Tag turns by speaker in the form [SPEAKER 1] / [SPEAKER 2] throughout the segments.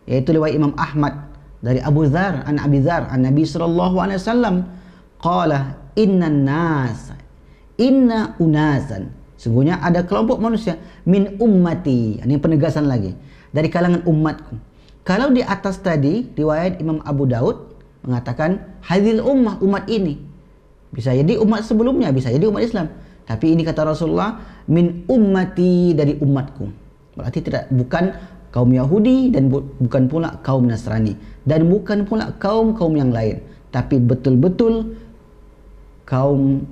[SPEAKER 1] yaitu riwayat Imam Ahmad dari Abu Dzar an Abi Dzar an Nabi sallallahu alaihi wasallam qala inna unasan, sungguhnya ada kelompok manusia min ummati, ini penegasan lagi, dari kalangan umatku. Kalau di atas tadi riwayat Imam Abu Daud mengatakan hadhil umat ini, bisa jadi umat sebelumnya, bisa jadi umat Islam. Tapi ini kata Rasulullah min ummati, dari umatku. Berarti bukan kaum Yahudi dan bukan pula kaum Nasrani dan bukan pula kaum yang lain, tapi betul-betul kaum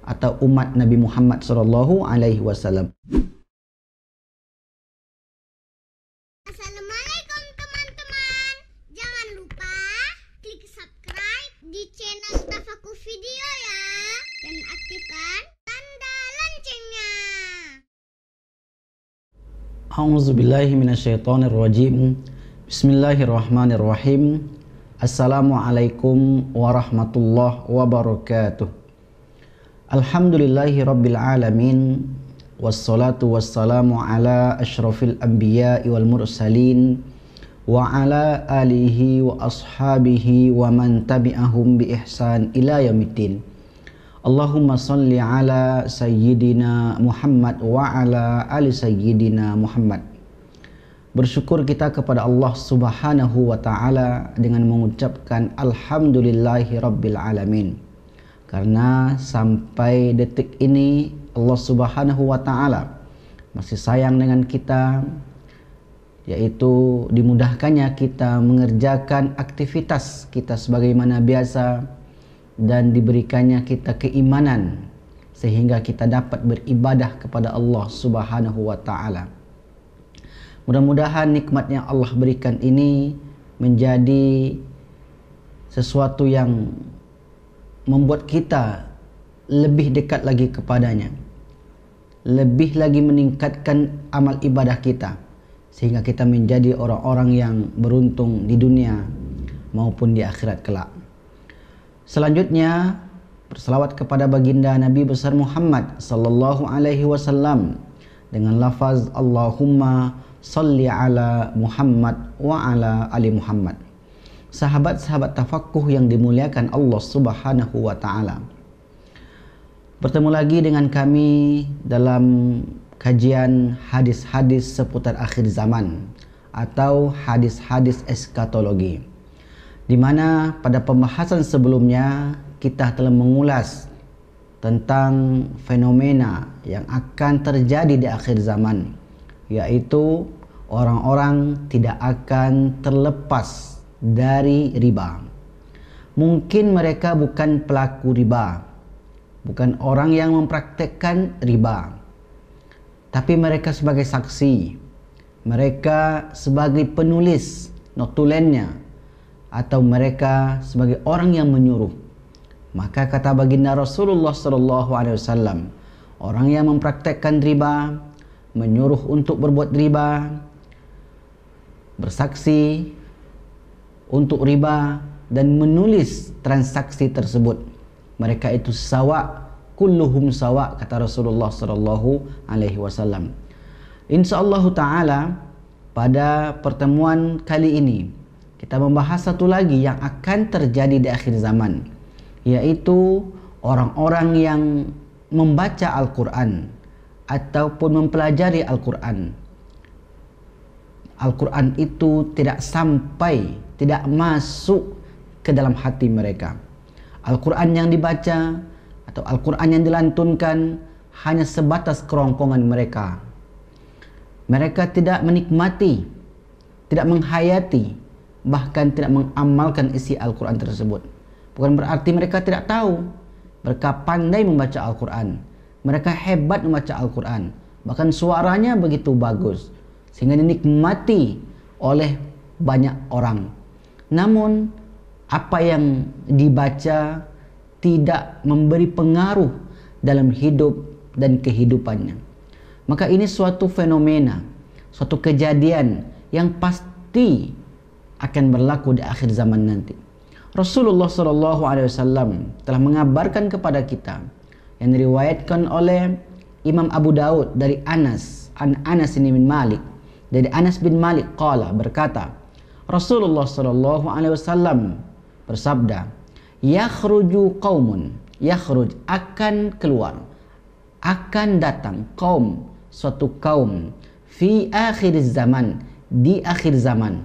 [SPEAKER 1] atau umat Nabi Muhammad sallallahu alaihi wasallam.
[SPEAKER 2] Assalamualaikum teman-teman. Jangan lupa klik subscribe di channel Tafakur Video ya, dan aktifkan tanda loncengnya.
[SPEAKER 1] A'udzubillahi minasyaitonirrajim. Bismillahirrahmanirrahim. Assalamualaikum warahmatullahi wabarakatuh. Alhamdulillahi rabbil alamin. Wassalatu wassalamu ala asyrafil anbiya'i wal mursalin wa ala alihi wa ashabihi wa man tabi'ahum bi ihsan ila yaumiddin. Allahumma salli ala sayyidina Muhammad wa ala ali sayyidina Muhammad. Bersyukur kita kepada Allah Subhanahu wa ta'ala dengan mengucapkan alhamdulillahi rabbil alamin, karena sampai detik ini Allah Subhanahu wa ta'ala masih sayang dengan kita, yaitu dimudahkannya kita mengerjakan aktivitas kita sebagaimana biasa dan diberikannya kita keimanan sehingga kita dapat beribadah kepada Allah Subhanahu wa ta'ala. Mudah-mudahan nikmat yang Allah berikan ini menjadi sesuatu yang membuat kita lebih dekat lagi kepadanya, lebih lagi meningkatkan amal ibadah kita, sehingga kita menjadi orang-orang yang beruntung di dunia maupun di akhirat kelak. Selanjutnya, berselawat kepada baginda Nabi besar Muhammad sallallahu alaihi wasallam dengan lafaz Allahumma salli ala Muhammad wa ala ali Muhammad. Sahabat-sahabat tafaqquh yang dimuliakan Allah Subhanahu wa ta'ala, bertemu lagi dengan kami dalam kajian hadis-hadis seputar akhir zaman atau hadis-hadis eskatologi, di mana pada pembahasan sebelumnya kita telah mengulas tentang fenomena yang akan terjadi di akhir zaman, yaitu orang-orang tidak akan terlepas dari riba. Mungkin mereka bukan pelaku riba, bukan orang yang mempraktekkan riba, tapi mereka sebagai saksi, mereka sebagai penulis notulennya, atau mereka sebagai orang yang menyuruh. Maka kata baginda Rasulullah sallallahu alaihi wasallam, orang yang mempraktekkan riba, menyuruh untuk berbuat riba, bersaksi untuk riba, dan menulis transaksi tersebut, mereka itu sawa, kulluhum sawa, kata Rasulullah sallallahu alaihi wasallam. Insyaallah taala pada pertemuan kali ini kita membahas satu lagi yang akan terjadi di akhir zaman, yaitu orang-orang yang membaca Al-Quran ataupun mempelajari Al-Quran. Al-Quran itu tidak sampai, tidak masuk ke dalam hati mereka. Al-Quran yang dibaca atau Al-Quran yang dilantunkan hanya sebatas kerongkongan mereka. Mereka tidak menikmati, tidak menghayati, bahkan tidak mengamalkan isi Al-Quran tersebut. Bukan berarti mereka tidak tahu. Mereka pandai membaca Al-Quran, mereka hebat membaca Al-Quran, bahkan suaranya begitu bagus sehingga dinikmati oleh banyak orang. Namun apa yang dibaca tidak memberi pengaruh dalam hidup dan kehidupannya. Maka ini suatu fenomena, suatu kejadian yang pasti akan berlaku di akhir zaman nanti. Rasulullah SAW telah mengabarkan kepada kita, yang diriwayatkan oleh Imam Abu Daud dari Anas bin Malik, Dari Anas bin Malik qala, berkata, Rasulullah sallallahu alaihi wasallam bersabda, yakhruju qaumun, yakhruj akan keluar, akan datang, kaum, suatu kaum, fi akhir zaman, di akhir zaman,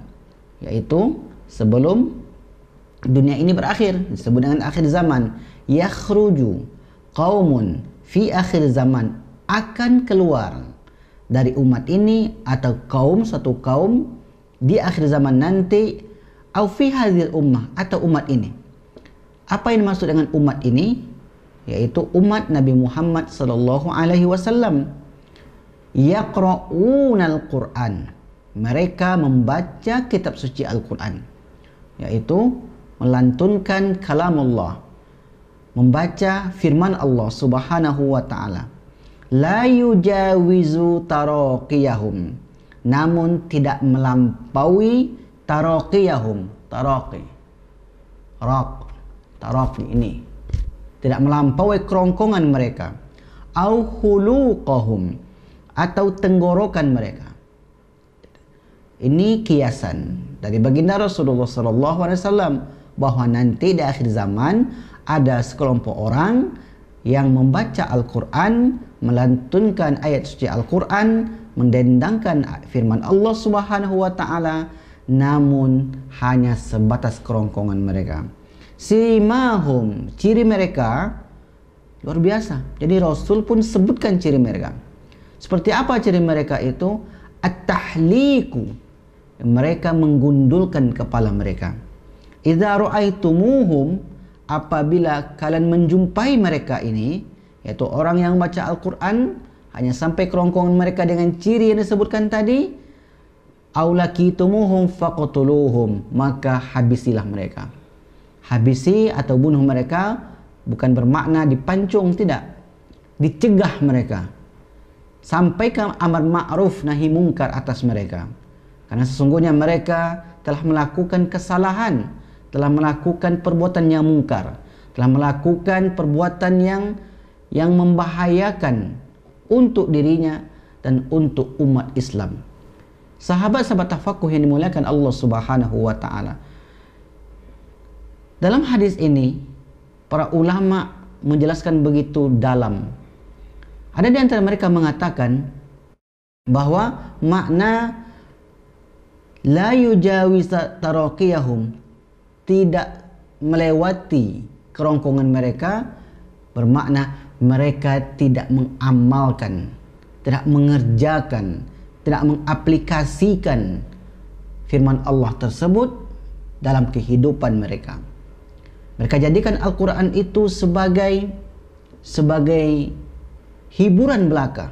[SPEAKER 1] yaitu sebelum dunia ini berakhir, disebut dengan akhir zaman. Yakhruju qaumun fi akhir zaman, akan keluar dari umat ini atau kaum, satu kaum di akhir zaman nanti, au fi hadhil ummah, atau umat ini. Apa yang dimaksud dengan umat ini? Yaitu umat Nabi Muhammad sallallahu alaihi wasallam. Yaqra'unal Qur'an, mereka membaca kitab suci Al-Qur'an, yaitu melantunkan kalamullah, membaca firman Allah Subhanahu wa taala. La yujawizu taraqiyahum, namun tidak melampaui taraqiyahum, taraqi ini, tidak melampaui kerongkongan mereka. Au khuluqahum, atau tenggorokan mereka. Ini kiasan dari baginda Rasulullah SAW bahwa nanti di akhir zaman ada sekelompok orang yang membaca Al-Quran, melantunkan ayat suci Al-Quran, mendendangkan firman Allah Subhanahu wa taala, namun hanya sebatas kerongkongan mereka. Simahum, ciri mereka luar biasa. Jadi Rasul pun sebutkan ciri mereka. Seperti apa ciri mereka itu? At-tahliku, mereka menggundulkan kepala mereka. Idza ra'aitumuhum, apabila kalian menjumpai mereka ini, yaitu orang yang baca Al-Quran hanya sampai kerongkongan mereka dengan ciri yang disebutkan tadi, aulakitumuhum faqtuluhum, maka habisilah mereka. Habisi atau bunuh mereka bukan bermakna dipancung, tidak, dicegah mereka. Sampaikan amar ma'ruf nahi mungkar atas mereka, karena sesungguhnya mereka telah melakukan kesalahan, telah melakukan perbuatan yang mungkar, telah melakukan perbuatan yang membahayakan untuk dirinya dan untuk umat Islam. Sahabat-sahabat tafakuh yang dimuliakan Allah Subhanahu wa taala, dalam hadis ini para ulama menjelaskan begitu dalam. Ada di antara mereka mengatakan bahwa makna la yujawiz taraqiyahum, tidak melewati kerongkongan mereka, bermakna mereka tidak mengamalkan, tidak mengerjakan, tidak mengaplikasikan firman Allah tersebut dalam kehidupan mereka. Mereka jadikan Al-Quran itu sebagai hiburan belaka.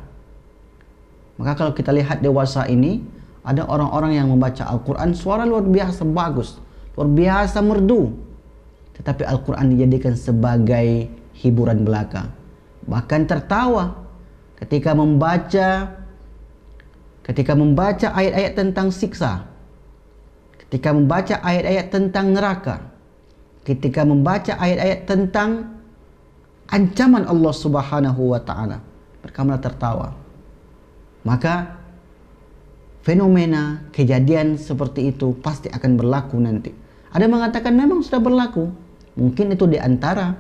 [SPEAKER 1] Maka kalau kita lihat dewasa ini, ada orang-orang yang membaca Al-Quran suara luar biasa bagus, luar biasa merdu, tetapi Al-Quran dijadikan sebagai hiburan belaka. Bahkan tertawa ketika membaca ayat-ayat tentang siksa, ketika membaca ayat-ayat tentang neraka, ketika membaca ayat-ayat tentang ancaman Allah Subhanahu wa taala, mereka malah tertawa. Maka fenomena kejadian seperti itu pasti akan berlaku nanti. Ada yang mengatakan memang sudah berlaku. Mungkin itu di antara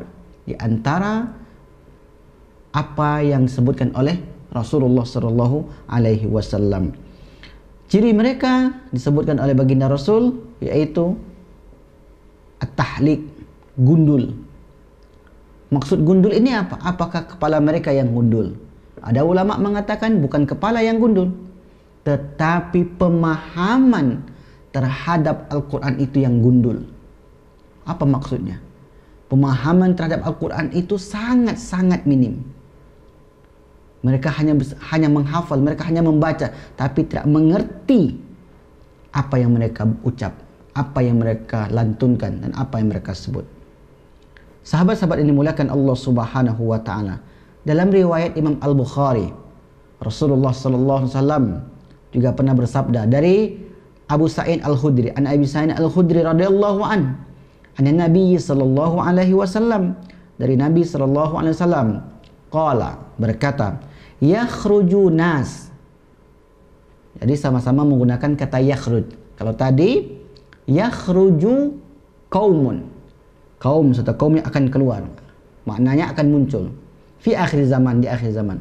[SPEAKER 1] apa yang disebutkan oleh Rasulullah sallallahu alaihi wasallam. Ciri mereka disebutkan oleh baginda Rasul, yaitu at-tahlik, gundul. Maksud gundul ini apa? Apakah kepala mereka yang gundul? Ada ulama mengatakan bukan kepala yang gundul, tetapi pemahaman terhadap Al-Quran itu yang gundul. Apa maksudnya? Pemahaman terhadap Al-Quran itu sangat-sangat minim. Mereka hanya menghafal, mereka hanya membaca, tapi tidak mengerti apa yang mereka ucap, apa yang mereka lantunkan, dan apa yang mereka sebut. Sahabat-sahabat ini dimuliakan Allah Subhanahu wa taala. Dalam riwayat Imam Al-Bukhari, Rasulullah sallallahu alaihi wasallam juga pernah bersabda dari Abu Sa'id Al-Khudri, an Abi Sa'id Al-Khudri radhiyallahu an Nabi sallallahu alaihi wasallam, dari Nabi sallallahu alaihi wasallam, qala, berkata, yakhruju nas, Jadi sama-sama menggunakan kata yakhruj. Kalau tadi yakhruju qaumun, kaum serta kaum yang akan keluar, maknanya akan muncul fi akhir zaman, di akhir zaman.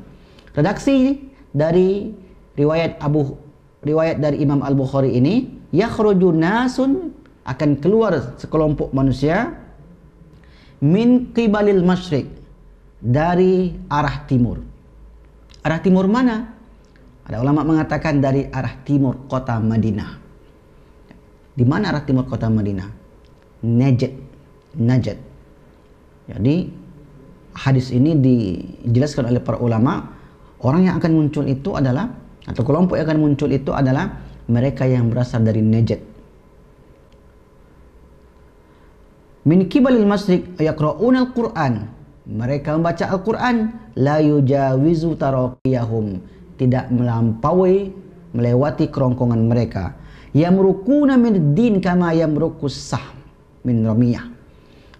[SPEAKER 1] Redaksi dari riwayat dari Imam Al-Bukhari ini, yakhruju nasun, akan keluar sekelompok manusia, min qibalil masyriq, dari arah timur. Arah timur mana? Ada ulama mengatakan dari arah timur kota Madinah. Di mana arah timur kota Madinah? Najd. Jadi hadis ini dijelaskan oleh para ulama, orang yang akan muncul itu adalah, atau kelompok yang akan muncul itu adalah mereka yang berasal dari Najd. Min kibalil masyriq yaqra'una al-Qur'an, mereka membaca Al-Quran, la yujawizu taraqiyahum, tidak melampaui, melewati kerongkongan mereka. Yamrukuna min din kama yamrukus sahm min ramiyah,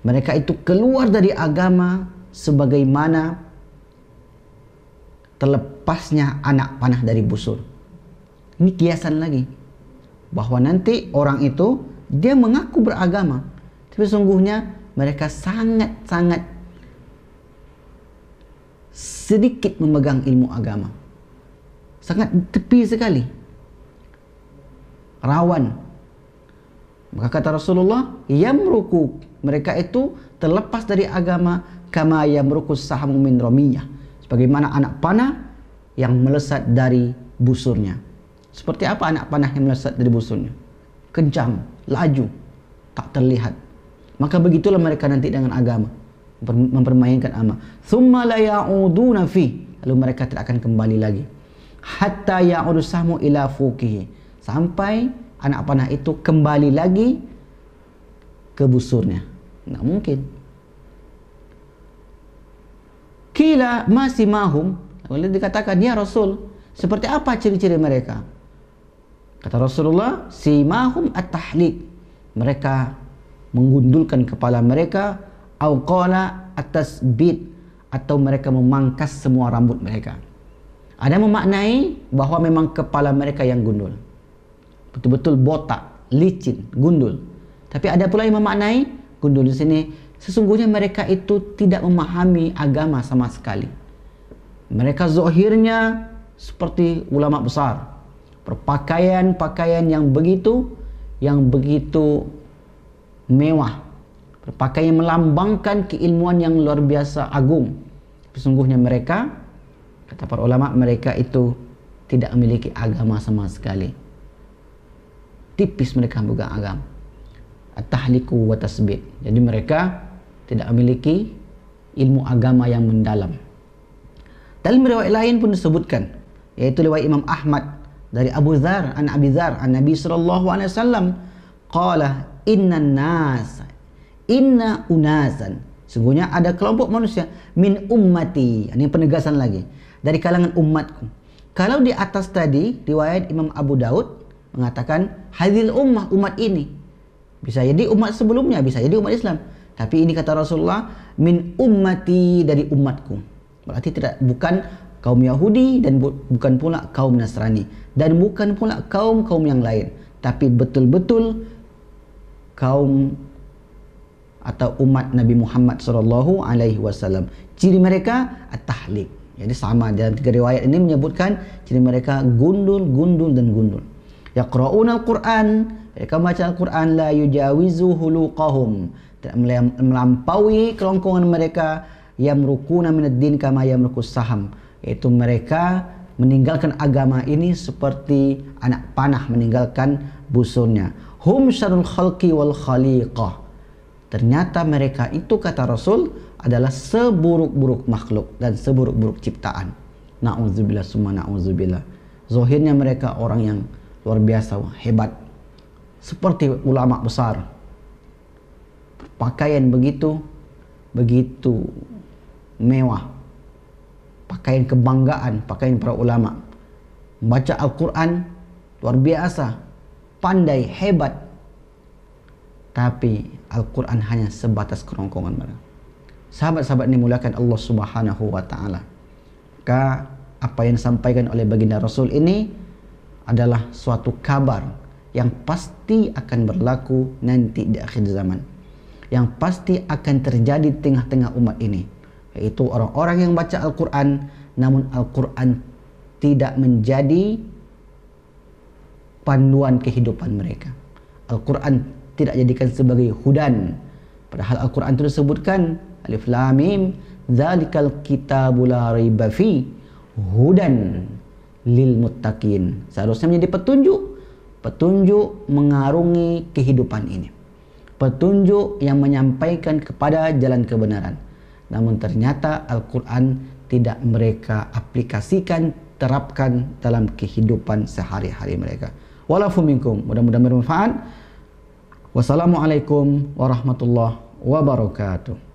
[SPEAKER 1] mereka itu keluar dari agama sebagaimana terlepasnya anak panah dari busur. Ini kiasan lagi, bahwa nanti orang itu dia mengaku beragama, tapi sungguhnya mereka sangat-sangat sedikit memegang ilmu agama, sangat tepi sekali, rawan. Maka kata Rasulullah, yamruku, mereka itu terlepas dari agama, kama yamrukus sahmu min ramiyah, sebagaimana anak panah yang melesat dari busurnya. Seperti apa anak panah yang melesat dari busurnya? Kencang, laju, tak terlihat. Maka begitulah mereka nanti dengan agama, mempermainkan agama. Tsumma la ya'uduna fi, lalu mereka tidak akan kembali lagi. Hatta ya'udu sahmu ila fuqihi, sampai anak panah itu kembali lagi ke busurnya. Tidak mungkin. Kila masih mahum, lalu dikatakan, ya Rasul, seperti apa ciri-ciri mereka? Kata Rasulullah, simahum at-tahliq, mereka menggundulkan kepala mereka, au qala at-tasbit, atau mereka memangkas semua rambut mereka. Ada memaknai bahwa memang kepala mereka yang gundul, betul-betul botak, licin, gundul. Tapi ada pula yang memaknai gundul di sini sesungguhnya mereka itu tidak memahami agama sama sekali. Mereka zahirnya seperti ulama besar, berpakaian yang begitu mewah, berpakaian melambangkan keilmuan yang luar biasa agung. Sesungguhnya mereka, kata para ulama, mereka itu tidak memiliki agama sama sekali. Tipis mereka memegang agama. At-tahliku wa tasbih. Jadi mereka tidak memiliki ilmu agama yang mendalam. Dalam riwayat lain pun disebutkan, yaitu riwayat Imam Ahmad dari Abu Dzar, an Nabi sallallahu alaihi wasallam, qala inna unasan, sungguhnya ada kelompok manusia, min ummati, ini penegasan lagi, dari kalangan umatku. Kalau di atas tadi riwayat Imam Abu Daud mengatakan hadil umat ini, bisa jadi umat sebelumnya, bisa jadi umat Islam. Tapi ini kata Rasulullah, min ummati, dari umatku. Berarti bukan kaum Yahudi dan bukan pula kaum Nasrani dan bukan pula kaum yang lain, tapi betul-betul kaum atau umat Nabi Muhammad sallallahu alaihi wasallam. Ciri mereka at-tahliq. Jadi sama, dalam tiga riwayat ini menyebutkan ciri mereka gundul. Yaqra'una al-Qur'an, mereka membaca Al-Quran, la yujawizu huluqahum, tidak melampaui kerongkongan mereka, yamrukuna minad din kama yamrukus saham, yaitu mereka meninggalkan agama ini seperti anak panah meninggalkan busurnya. Hum syarrul khalqi wal khaliqah, ternyata mereka itu, kata Rasul, adalah seburuk-buruk makhluk dan seburuk-buruk ciptaan. Na'udzubillah summa na'udzubillah. Zahirnya mereka orang yang luar biasa, hebat, seperti ulama besar, pakaian begitu mewah, pakaian kebanggaan, pakaian para ulama, membaca Al-Quran luar biasa, pandai, hebat, tapi Al-Quran hanya sebatas kerongkongan mereka. Sahabat-sahabat ini dimuliakan Allah Subhanahu wa Ta'ala. Maka apa yang disampaikan oleh baginda Rasul ini adalah suatu kabar yang pasti akan berlaku nanti di akhir zaman, yang pasti akan terjadi di tengah-tengah umat ini, yaitu orang-orang yang baca Al-Quran namun Al-Quran tidak menjadi panduan kehidupan mereka. Al-Quran tidak jadikan sebagai hudan, padahal Al-Quran itu disebutkan Alif Lam Mim dzalikal kitabu la raiba fi hudan lil muttaqin. Seharusnya menjadi petunjuk mengarungi kehidupan ini, petunjuk yang menyampaikan kepada jalan kebenaran. Namun ternyata Al-Quran tidak mereka aplikasikan, terapkan dalam kehidupan sehari-hari mereka. Walafu minkum, mudah-mudahan bermanfaat. Wassalamualaikum warahmatullahi wabarakatuh.